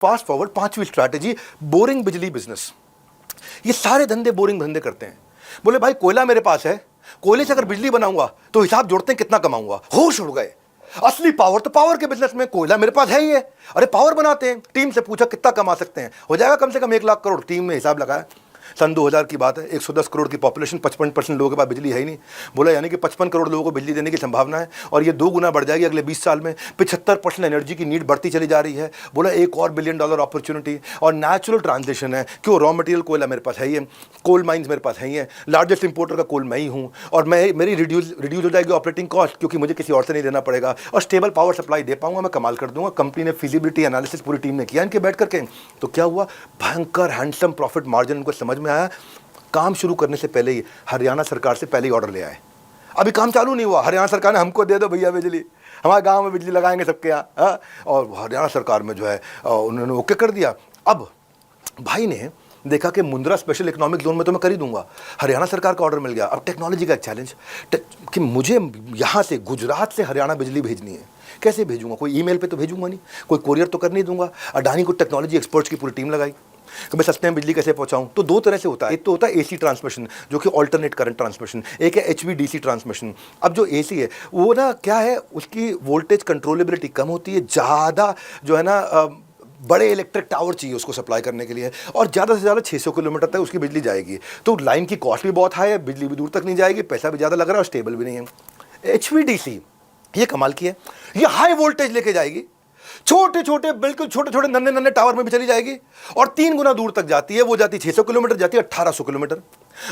Fast forward, पांचवी strategy, boring बिजली business. ये सारे धंधे बोरिंग धंधे करते हैं। बोले भाई कोयला मेरे पास है, कोयले से अगर बिजली बनाऊंगा तो हिसाब जोड़ते हैं कितना कमाऊंगा। होश उड़ गए। असली पावर तो पावर के बिजनेस में, कोयला मेरे पास है ही है, अरे पावर बनाते हैं। टीम से पूछा कितना कमा सकते हैं, हो जाएगा कम से कम 1 लाख करोड़। टीम ने हिसाब लगाया, सन 2000 की बात है, 110 करोड़ की पॉपुलेशन, 55% लोगों के पास बिजली है ही नहीं। बोला यानी कि 55 करोड़ लोगों को बिजली देने की संभावना है और ये 2 गुना बढ़ जाएगी अगले 20 साल में। 75% एनर्जी की नीड बढ़ती चली जा रही है। बोला एक और $1 बिलियन अपॉर्चुनिटी और नेचुरल ट्रांजिशन है। क्यों? रॉ मटेरियल कोयला मेरे पास है ही है, कोल माइंस मेरे पास है ही है, लार्जेस्ट इंपोर्टर का कोल मैं ही हूँ और मेरी रिड्यूस हो जाएगी ऑपरेटिंग कॉस्ट क्योंकि मुझे किसी और से नहीं देना पड़ेगा और स्टेबल पावर सप्लाई दे पाऊंगा, मैं कमाल कर दूंगा। कंपनी ने फिजिबिलिटी एनालिसिस पूरी टीम ने किया इनके बैठ करके। तो क्या हुआ? भयंकर हैंडसम प्रॉफिट मार्जिन इनको समझ में आया। काम शुरू करने से पहले ही हरियाणा सरकार से पहले ही ऑर्डर ले आए। अभी काम चालू नहीं हुआ, हरियाणा सरकार ने हमको दे दो भैया बिजली, हमारे गांव में बिजली लगाएंगे सबके यहाँ। और हरियाणा सरकार में जो है उन्होंने ओके कर दिया। अब भाई ने देखा कि मुंद्रा स्पेशल इकोनॉमिक जोन में तो मैं कर ही दूंगा, हरियाणा सरकार का ऑर्डर मिल गया। अब टेक्नोलॉजी का एक चैलेंज कि मुझे यहाँ से गुजरात से हरियाणा बिजली भेजनी है, कैसे भेजूंगा? कोई ईमेल पे तो भेजूंगा नहीं, कोई कोरियर तो कर नहीं दूंगा। अडानी को टेक्नोलॉजी एक्सपर्ट्स की पूरी टीम लगाई कि मैं सस्ते में बिजली कैसे पहुंचाऊं। तो 2 तरह से होता है, एक तो होता है एसी ट्रांसमिशन जो कि अल्टरनेट करंट ट्रांसमिशन, एक है एचवीडीसी ट्रांसमिशन। अब जो एसी है वो ना क्या है, उसकी वोल्टेज कंट्रोलेबिलिटी कम होती है, ज़्यादा जो है ना बड़े इलेक्ट्रिक टावर चाहिए उसको सप्लाई करने के लिए और ज़्यादा से ज़्यादा 600 किलोमीटर तक उसकी बिजली जाएगी। तो लाइन की कॉस्ट भी बहुत हाई है, बिजली भी दूर तक नहीं जाएगी, पैसा भी ज़्यादा लग रहा है और स्टेबल भी नहीं है। एचवीडीसी ये कमाल की है, ये हाई वोल्टेज लेके जाएगी, छोटे छोटे बिल्कुल छोटे छोटे नन्हे नन्हे टावर में भी चली जाएगी और 3 गुना दूर तक जाती है। वो जाती 600 किलोमीटर, जाती है 1800 किलोमीटर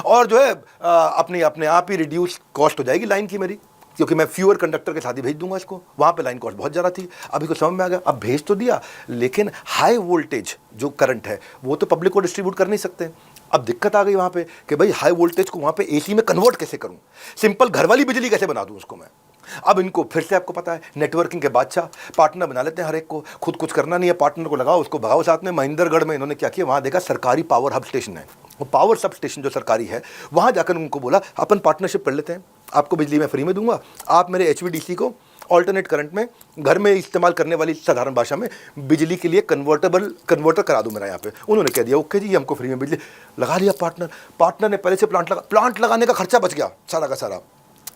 और जो है अपने आप ही रिड्यूस कॉस्ट हो जाएगी लाइन की मेरी, क्योंकि मैं फ्यूअर कंडक्टर के साथ ही भेज दूंगा इसको। वहाँ पे लाइन कॉस्ट बहुत ज़्यादा थी, अभी को समझ में आ गया। अब भेज तो दिया लेकिन हाई वोल्टेज जो करंट है वो तो पब्लिक को डिस्ट्रीब्यूट कर नहीं सकते। अब दिक्कत आ गई वहाँ पे कि भाई हाई वोल्टेज को वहाँ पे एसी में कन्वर्ट कैसे करूँ, सिंपल घर वाली बिजली कैसे बना दूँ उसको मैं। अब इनको फिर से आपको पता है नेटवर्किंग के बादशाह, पार्टनर बना लेते हैं हर एक को, खुद कुछ करना नहीं है, पार्टनर को लगाओ, उसको भगाओ साथ में। महेंद्रगढ़ में इन्होंने क्या किया, वहाँ देखा सरकारी पावर हब स्टेशन है, वो पावर सब स्टेशन जो सरकारी है, वहाँ जाकर उनको बोला अपन पार्टनरशिप कर लेते हैं, आपको बिजली मैं फ्री में दूंगा, आप मेरे एचवीडीसी को ऑल्टरनेट करंट में घर में इस्तेमाल करने वाली साधारण भाषा में बिजली के लिए कन्वर्टर करा दूं मेरा यहाँ पे। उन्होंने कह दिया ओके जी, हमको फ्री में बिजली लगा लिया। पार्टनर ने पहले से प्लांट लगाने का खर्चा बच गया सारा का सारा।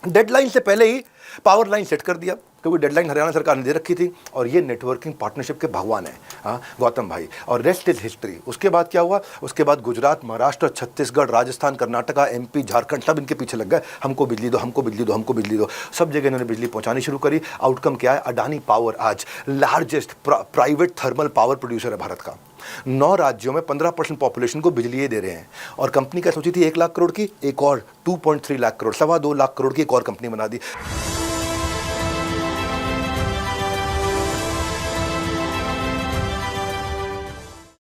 डेडलाइन से पहले ही पावर लाइन सेट कर दिया क्योंकि डेडलाइन हरियाणा सरकार ने दे रखी थी। और ये नेटवर्किंग पार्टनरशिप के भगवान है हाँ गौतम भाई, और रेस्ट इज हिस्ट्री। उसके बाद क्या हुआ, उसके बाद गुजरात, महाराष्ट्र, छत्तीसगढ़, राजस्थान, कर्नाटका, एमपी, झारखंड सब इनके पीछे लग गए, हमको बिजली दो, हमको बिजली दो, हमको बिजली दो। सब जगह इन्होंने बिजली पहुंचानी शुरू करी। आउटकम क्या है, अडानी पावर आज largest private thermal power producer है भारत का। 9 राज्यों में 15% पॉपुलेशन को बिजली ये दे रहे हैं। और कंपनी क्या सोची थी 1 लाख करोड़ की, एक और 2.3 लाख करोड़, 2.25 लाख करोड़ की एक और कंपनी बना दी।